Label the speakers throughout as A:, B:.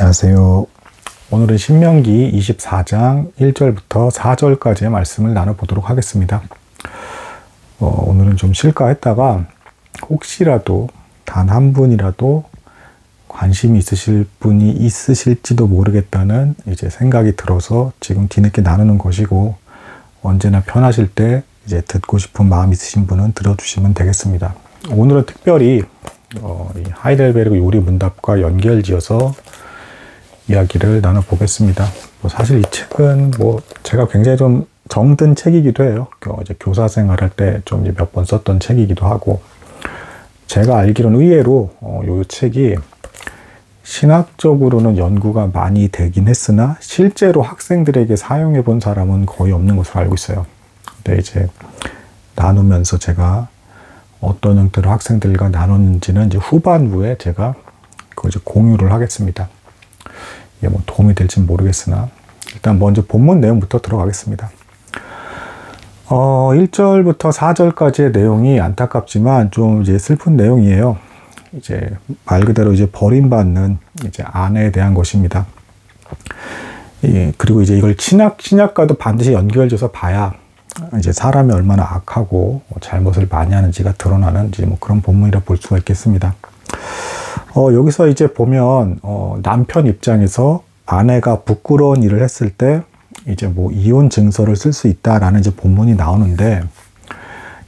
A: 안녕하세요. 오늘은 신명기 24장 1절부터 4절까지의 말씀을 나눠보도록 하겠습니다. 오늘은 좀 쉴까 했다가 혹시라도 단 한 분이라도 관심이 있으실 분이 있으실지도 모르겠다는 이제 생각이 들어서 지금 뒤늦게 나누는 것이고, 언제나 편하실 때 이제 듣고 싶은 마음 있으신 분은 들어주시면 되겠습니다. 오늘은 특별히 이 하이델베르그 요리 문답과 연결지어서 이야기를 나눠보겠습니다. 사실 이 책은 제가 굉장히 좀 정든 책이기도 해요. 이제 교사 생활할 때 좀 몇 번 썼던 책이기도 하고, 제가 알기로는 의외로 이 책이 신학적으로는 연구가 많이 되긴 했으나 실제로 학생들에게 사용해 본 사람은 거의 없는 것으로 알고 있어요. 근데 이제 나누면서 제가 어떤 형태로 학생들과 나눴는지는 이제 후반부에 제가 그걸 이제 공유를 하겠습니다. 이게 도움이 될지는 모르겠으나 일단 먼저 본문 내용부터 들어가겠습니다. 1절부터 4절까지의 내용이 안타깝지만 좀 이제 슬픈 내용이에요. 이제 말 그대로 이제 버림받는 이제 아내에 대한 것입니다. 그리고 이제 이걸 신약과도 반드시 연결져서 봐야 이제 사람이 얼마나 악하고 잘못을 많이 하는지가 드러나는 이제 그런 본문이라 볼 수가 있겠습니다. 여기서 이제 보면 남편 입장에서 아내가 부끄러운 일을 했을 때 이제 이혼 증서를 쓸 수 있다라는 이제 본문이 나오는데,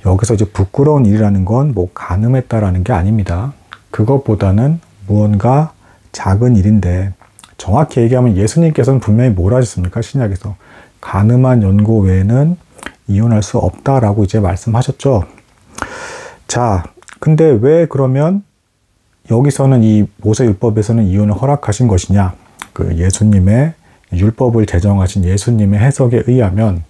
A: 여기서 이제 부끄러운 일이라는 건 간음했다라는 게 아닙니다. 그것보다는 무언가 작은 일인데, 정확히 얘기하면 예수님께서는 분명히 뭐라 하셨습니까? 신약에서 간음한 연고 외에는 이혼할 수 없다라고 이제 말씀하셨죠. 자, 근데 왜 그러면 여기서는 이 모세율법에서는 이혼을 허락하신 것이냐? 그 예수님의 율법을 제정하신 예수님의 해석에 의하면,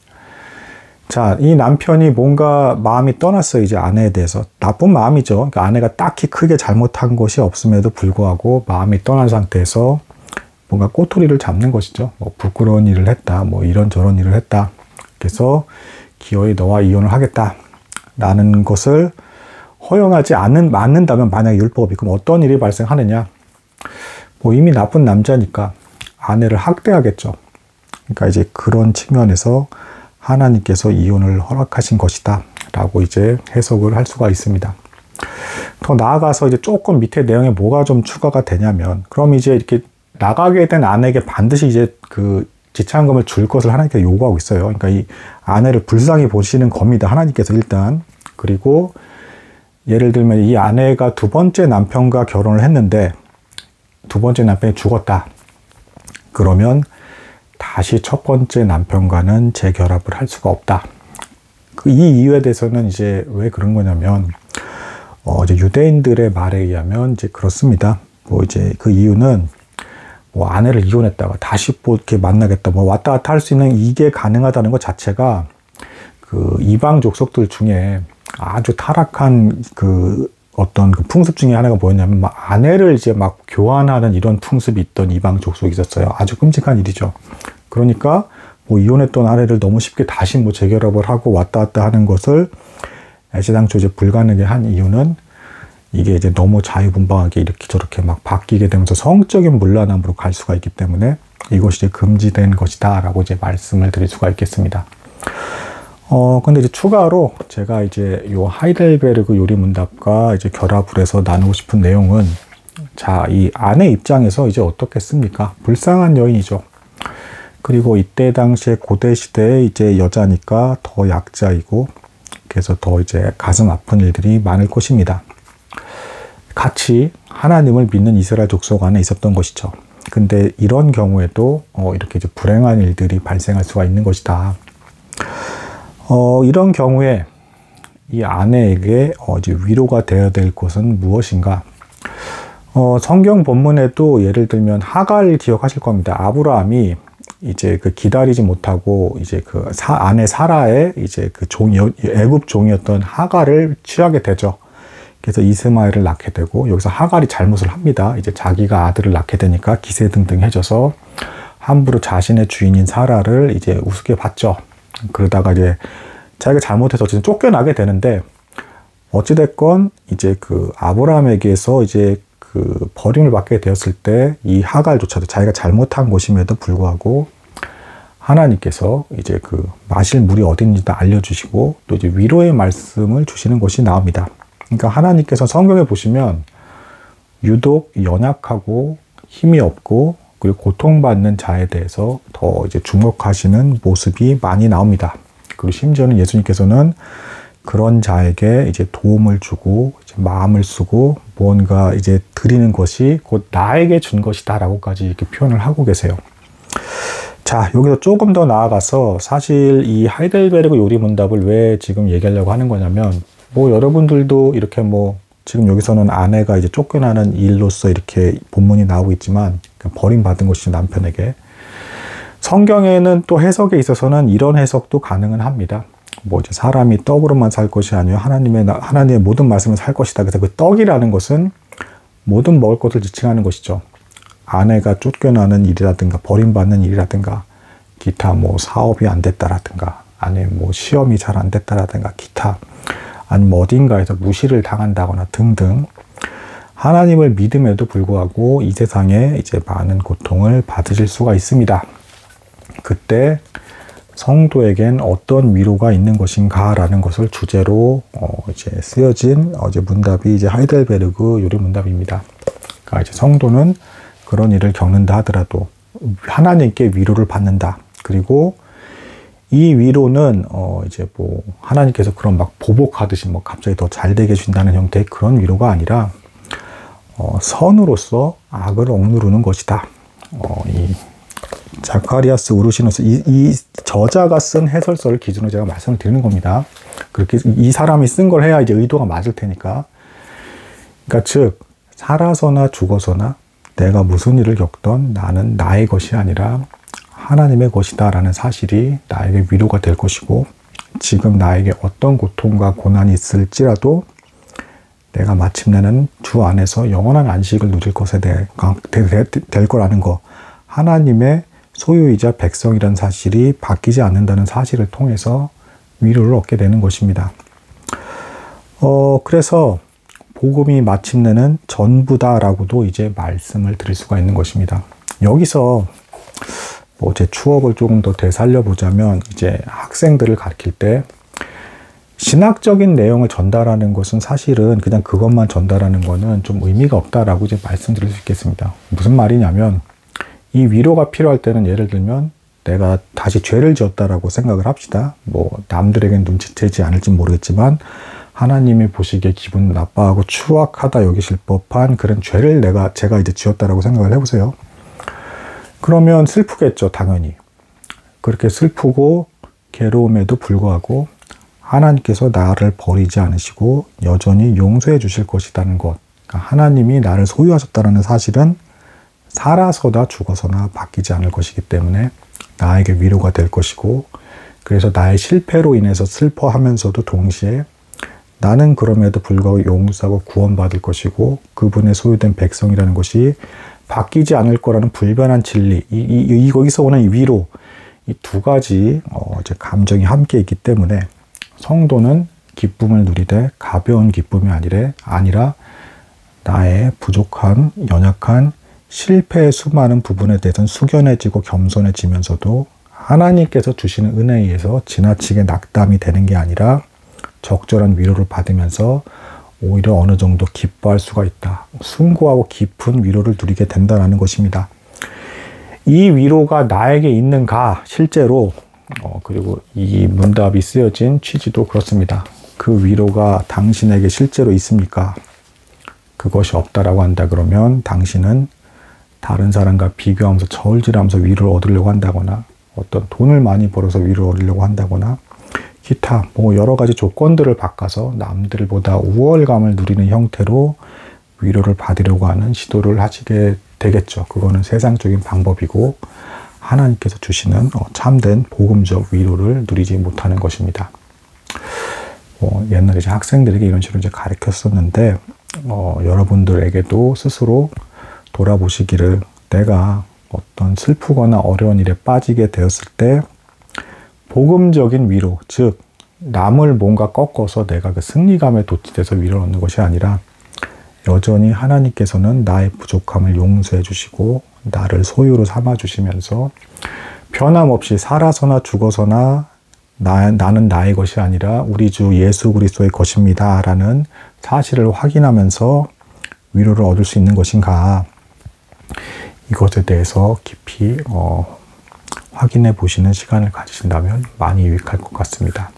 A: 자, 이 남편이 뭔가 마음이 떠났어요. 이제 아내에 대해서. 나쁜 마음이죠. 그러니까 아내가 딱히 크게 잘못한 것이 없음에도 불구하고 마음이 떠난 상태에서 뭔가 꼬투리를 잡는 것이죠. 부끄러운 일을 했다. 이런저런 일을 했다. 그래서 기어이 너와 이혼을 하겠다. 라는 것을 허용하지 않는다면, 만약에 율법이, 그럼 어떤 일이 발생하느냐? 이미 나쁜 남자니까 아내를 학대하겠죠. 그러니까 이제 그런 측면에서 하나님께서 이혼을 허락하신 것이다 라고 이제 해석을 할 수가 있습니다. 더 나아가서 이제 조금 밑에 내용에 뭐가 좀 추가가 되냐면, 그럼 이제 이렇게 나가게 된 아내에게 반드시 이제 그 지참금을 줄 것을 하나님께서 요구하고 있어요. 그러니까 이 아내를 불쌍히 보시는 겁니다. 하나님께서 일단. 그리고 예를 들면 이 아내가 두 번째 남편과 결혼을 했는데 두 번째 남편이 죽었다. 그러면 다시 첫 번째 남편과는 재결합을 할 수가 없다. 이 이유에 대해서는 이제 왜 그런 거냐면, 이제 유대인들의 말에 의하면 이제 그렇습니다. 이제 그 이유는 아내를 이혼했다가 다시 이렇게 만나겠다, 왔다 갔다 할 수 있는 이게 가능하다는 것 자체가 그 이방 족속들 중에 아주 타락한 어떤 그 풍습 중에 하나가 뭐였냐면, 아내를 이제 교환하는 이런 풍습이 있던 이방 족속이 있었어요. 아주 끔찍한 일이죠. 그러니까 이혼했던 아내를 너무 쉽게 다시 재결합을 하고 왔다 갔다 하는 것을 애시당초 이제 불가능하게 한 이유는, 이게 이제 너무 자유분방하게 이렇게 저렇게 바뀌게 되면서 성적인 문란함으로 갈 수가 있기 때문에 이것이 이제 금지된 것이다 라고 이제 말씀을 드릴 수가 있겠습니다. 근데 이제 추가로 제가 이제 요 하이델베르그 요리 문답과 이제 결합을 해서 나누고 싶은 내용은, 자, 이 아내 입장에서 이제 어떻겠습니까? 불쌍한 여인이죠. 그리고 이때 당시에 고대 시대에 이제 여자니까 더 약자이고, 그래서 더 이제 가슴 아픈 일들이 많을 것입니다. 같이 하나님을 믿는 이스라엘 족속 안에 있었던 것이죠. 근데 이런 경우에도 이렇게 이제 불행한 일들이 발생할 수가 있는 것이다. 이런 경우에 이 아내에게 이제 위로가 되어야 될 것은 무엇인가? 성경 본문에도 예를 들면 하갈을 기억하실 겁니다. 아브라함이 이제 기다리지 못하고 이제 아내 사라의 이제 애굽 종이었던 하갈을 취하게 되죠. 그래서 이스마엘을 낳게 되고, 여기서 하갈이 잘못을 합니다. 이제 자기가 아들을 낳게 되니까 기세등등해져서 함부로 자신의 주인인 사라를 이제 우습게 봤죠. 그러다가 이제 자기가 잘못해서 어쨌든 쫓겨나게 되는데, 어찌됐건 이제 아브라함에게서 이제 그 버림을 받게 되었을 때 이 하갈조차도 자기가 잘못한 것임에도 불구하고 하나님께서 이제 그 마실 물이 어딘지도 알려주시고 또 이제 위로의 말씀을 주시는 것이 나옵니다. 그러니까 하나님께서 성경에 보시면 유독 연약하고 힘이 없고 그리고 고통받는 자에 대해서 더 이제 주목하시는 모습이 많이 나옵니다. 그리고 심지어는 예수님께서는 그런 자에게 이제 도움을 주고 이제 마음을 쓰고 무언가 이제 드리는 것이 곧 나에게 준 것이다라고까지 이렇게 표현을 하고 계세요. 자, 여기서 조금 더 나아가서 사실 이 하이델베르그 요리 문답을 왜 지금 얘기하려고 하는 거냐면 뭐 여러분들도 이렇게 뭐 지금 여기서는 아내가 이제 쫓겨나는 일로서 이렇게 본문이 나오고 있지만 버림받은 것이 남편에게 성경에는 또 해석에 있어서는 이런 해석도 가능은 합니다. 뭐 이제 사람이 떡으로만 살 것이 아니요 하나님의 모든 말씀을 살 것이다. 그래서 그 떡이라는 것은 모든 먹을 것을 지칭하는 것이죠. 아내가 쫓겨나는 일이라든가 버림받는 일이라든가 기타 뭐 사업이 안 됐다라든가 아니면 뭐 시험이 잘 안 됐다라든가 기타 아니면 어딘가에서 무시를 당한다거나 등등 하나님을 믿음에도 불구하고 이 세상에 이제 많은 고통을 받으실 수가 있습니다. 그때 성도에겐 어떤 위로가 있는 것인가라는 것을 주제로 이제 쓰여진 어제 문답이 이제 하이델베르그 요리 문답입니다. 그러니까 이제 성도는 그런 일을 겪는다 하더라도 하나님께 위로를 받는다. 그리고 이 위로는 이제 뭐 하나님께서 그런 막 보복하듯이 뭐 갑자기 더 잘 되게 해준다는 형태의 그런 위로가 아니라 선으로서 악을 억누르는 것이다. 이 자카리아스 우르시누스 이 저자가 쓴 해설서를 기준으로 제가 말씀을 드리는 겁니다. 그렇게 이 사람이 쓴 걸 해야 이제 의도가 맞을 테니까. 그러니까 즉 살아서나 죽어서나 내가 무슨 일을 겪던 나는 나의 것이 아니라 하나님의 것이다 라는 사실이 나에게 위로가 될 것이고 지금 나에게 어떤 고통과 고난이 있을지라도 내가 마침내는 주 안에서 영원한 안식을 누릴 것에 될 거라는 거 하나님의 소유이자 백성이라는 사실이 바뀌지 않는다는 사실을 통해서 위로를 얻게 되는 것입니다. 그래서 복음이 마침내는 전부다라고도 이제 말씀을 드릴 수가 있는 것입니다. 여기서 뭐 제 추억을 조금 더 되살려 보자면 이제 학생들을 가르칠 때 신학적인 내용을 전달하는 것은 사실은 그냥 그것만 전달하는 거는 좀 의미가 없다라고 이제 말씀드릴 수 있겠습니다. 무슨 말이냐면 이 위로가 필요할 때는 예를 들면 내가 다시 죄를 지었다라고 생각을 합시다. 뭐 남들에겐 눈치채지 않을지 모르겠지만 하나님이 보시기에 기분 나빠하고 추악하다 여기실 법한 그런 죄를 제가 이제 지었다라고 생각을 해보세요. 그러면 슬프겠죠, 당연히. 그렇게 슬프고 괴로움에도 불구하고 하나님께서 나를 버리지 않으시고 여전히 용서해 주실 것이라는 것. 그러니까 하나님이 나를 소유하셨다는 사실은 살아서나 죽어서나 바뀌지 않을 것이기 때문에 나에게 위로가 될 것이고 그래서 나의 실패로 인해서 슬퍼하면서도 동시에 나는 그럼에도 불구하고 용서하고 구원받을 것이고 그분의 소유된 백성이라는 것이 바뀌지 않을 거라는 불변한 진리 여기서 오는 이 위로 이 두 가지 이제 감정이 함께 있기 때문에 성도는 기쁨을 누리되 가벼운 기쁨이 아니라 나의 부족한 연약한 실패의 수많은 부분에 대해서는 숙연해지고 겸손해지면서도 하나님께서 주시는 은혜에 의해서 지나치게 낙담이 되는 게 아니라 적절한 위로를 받으면서 오히려 어느 정도 기뻐할 수가 있다. 숭고하고 깊은 위로를 누리게 된다는 것입니다. 이 위로가 나에게 있는가 실제로 그리고 이 문답이 쓰여진 취지도 그렇습니다. 그 위로가 당신에게 실제로 있습니까? 그것이 없다라고 한다 그러면 당신은 다른 사람과 비교하면서 저울질하면서 위로를 얻으려고 한다거나 어떤 돈을 많이 벌어서 위로를 얻으려고 한다거나 기타 뭐 여러 가지 조건들을 바꿔서 남들보다 우월감을 누리는 형태로 위로를 받으려고 하는 시도를 하시게 되겠죠. 그거는 세상적인 방법이고 하나님께서 주시는 참된 복음적 위로를 누리지 못하는 것입니다. 옛날에 이제 학생들에게 이런 식으로 이제 가르쳤었는데 여러분들에게도 스스로 돌아보시기를 내가 어떤 슬프거나 어려운 일에 빠지게 되었을 때 복음적인 위로, 즉 남을 뭔가 꺾어서 내가 그 승리감에 도취돼서 위로를 얻는 것이 아니라 여전히 하나님께서는 나의 부족함을 용서해 주시고 나를 소유로 삼아 주시면서 변함없이 살아서나 죽어서나 나는 나의 것이 아니라 우리 주 예수 그리스도의 것입니다 라는 사실을 확인하면서 위로를 얻을 수 있는 것인가, 이것에 대해서 깊이 확인해 보시는 시간을 가지신다면 많이 유익할 것 같습니다.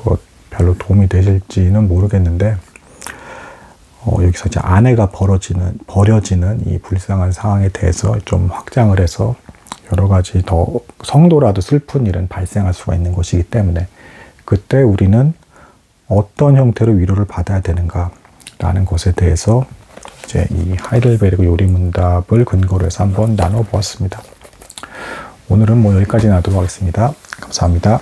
A: 뭐 별로 도움이 되실지는 모르겠는데 여기서 이제 아내가 버려지는 이 불쌍한 상황에 대해서 좀 확장을 해서 여러 가지 더 성도라도 슬픈 일은 발생할 수가 있는 것이기 때문에 그때 우리는 어떤 형태로 위로를 받아야 되는가 라는 것에 대해서 이제 이 하이델베르그 요리문답을 근거로 해서 한번 나눠보았습니다. 오늘은 뭐 여기까지 놔두도록 하겠습니다. 감사합니다.